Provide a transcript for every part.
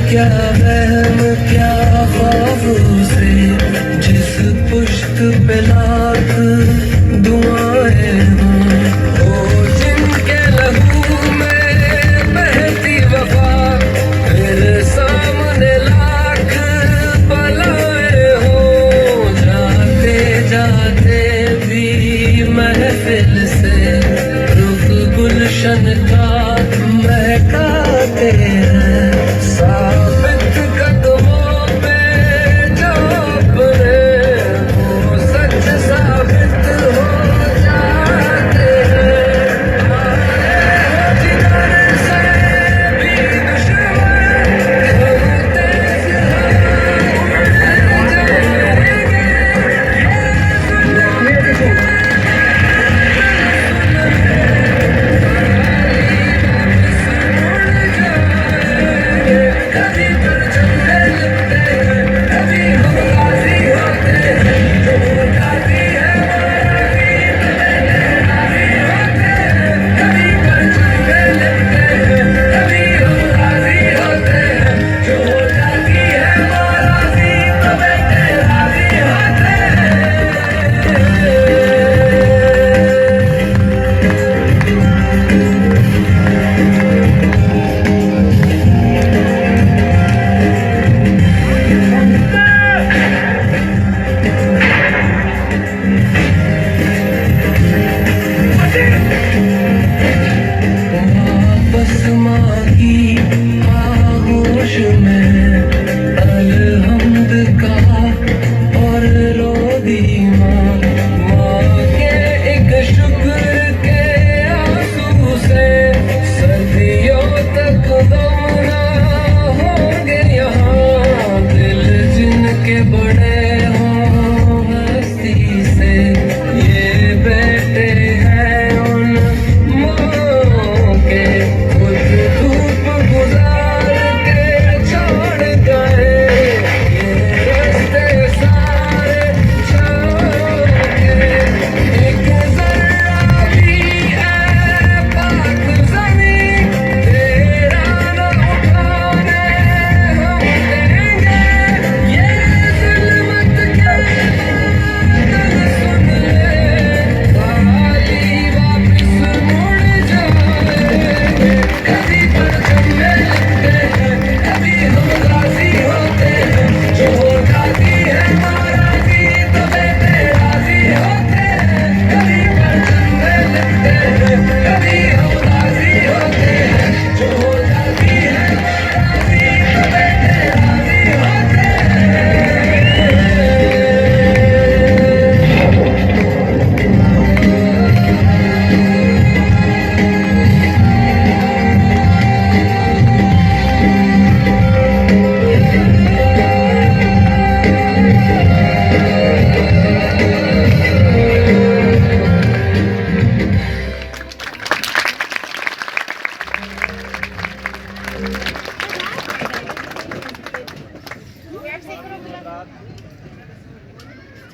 क्या वहम क्या ख्वाब से जिस पुश्त पे लाख दुआएं हों, ओ जिनके लहू में बहती वफा, फिर सामने लाख बलाएं हों। जाते जाते भी महफिल से रुख गुलशन का महकाते हैं। साबित कदमों पे जो अपने वो सच साबित हो जाते हैं। जिधर से भी दुश्मन होते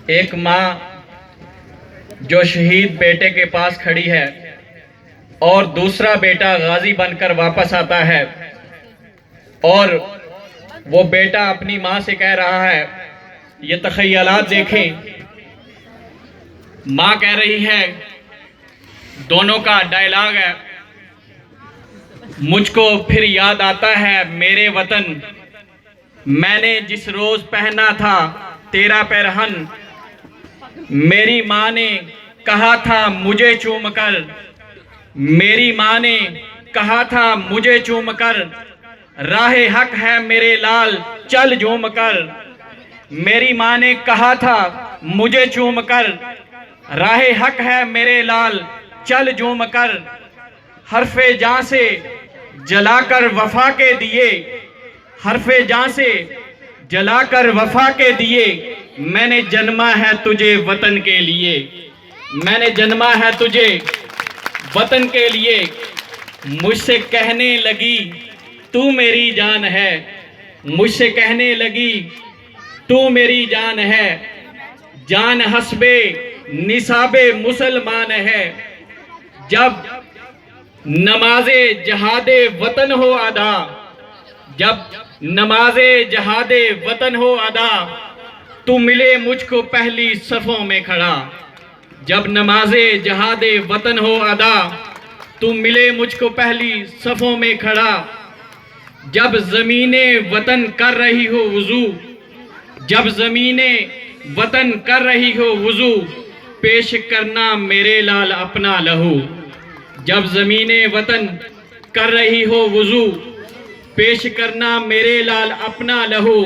एक माँ जो शहीद बेटे के पास खड़ी है और दूसरा बेटा गाजी बनकर वापस आता है और वो बेटा अपनी माँ से कह रहा है, ये तख़य्युलात देखें। माँ कह रही है, दोनों का डायलॉग है, मुझको फिर याद आता है मेरे वतन, मैंने जिस रोज पहना था तेरा पैरहन। मेरी माँ ने कहा था मुझे चूम कर, मेरी माँ ने कहा था मुझे चूम कर, राहे हक है मेरे लाल चल झूम कर। मेरी माँ ने कहा था मुझे चूम कर, राहे हक है मेरे लाल चल झूम कर। हरफे जां से जलाकर वफा के दिए, हरफे जां से जलाकर वफा के दिए। मैंने जन्मा है तुझे वतन के लिए, मैंने जन्मा है तुझे वतन के लिए। मुझसे कहने लगी तू मेरी जान है, मुझसे कहने लगी तू मेरी जान है। जान हस्बे निसाबे मुसलमान है, जब नमाजे जहादे वतन हो अदा, जब नमाजे जहादे वतन हो अदा। तू मिले मुझको पहली सफ़ों में खड़ा, जब नमाजे जहादे वतन हो अदा। तू मिले मुझको पहली सफ़ों में खड़ा, जब ज़मीने वतन कर रही हो वुज़ू, जब ज़मीने वतन कर रही हो वुज़ू। पेश करना मेरे लाल अपना लहू, जब ज़मीने वतन कर रही हो वुज़ू। पेश करना मेरे लाल अपना लहू,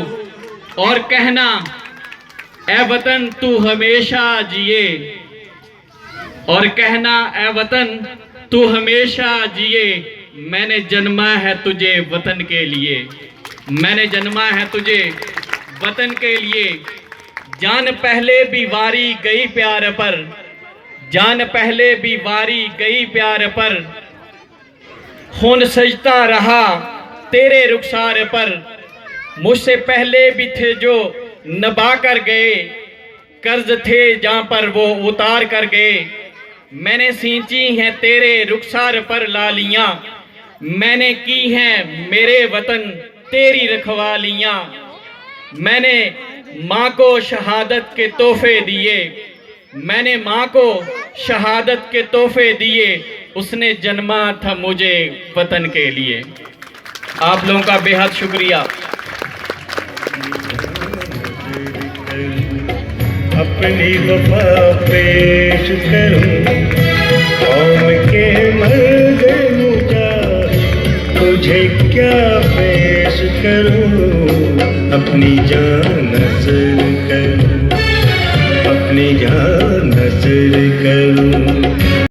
और कहना ए वतन तू हमेशा जिए, और कहना ए वतन तू हमेशा जिए। मैंने जन्मा है तुझे वतन के लिए, मैंने जन्मा है तुझे वतन के लिए। जान पहले भी वारी गई प्यार पर, जान पहले भी वारी गई प्यार पर। खून सजता रहा तेरे रुखसार पर, मुझसे पहले भी थे जो नभा कर गए। कर्ज थे जहाँ पर वो उतार कर गए। मैंने सींची हैं तेरे रुखसार पर लालियाँ, मैंने की हैं मेरे वतन तेरी रखवालियाँ। मैंने माँ को शहादत के तोहफे दिए, मैंने माँ को शहादत के तोहफे दिए। उसने जन्मा था मुझे वतन के लिए। आप लोगों का बेहद शुक्रिया। अपनी वफा पेश करूं कौम के मर्द मुजाहिद, तुझे क्या पेश करूं। अपनी जान नज़र करूं, अपनी जान नज़र करूं।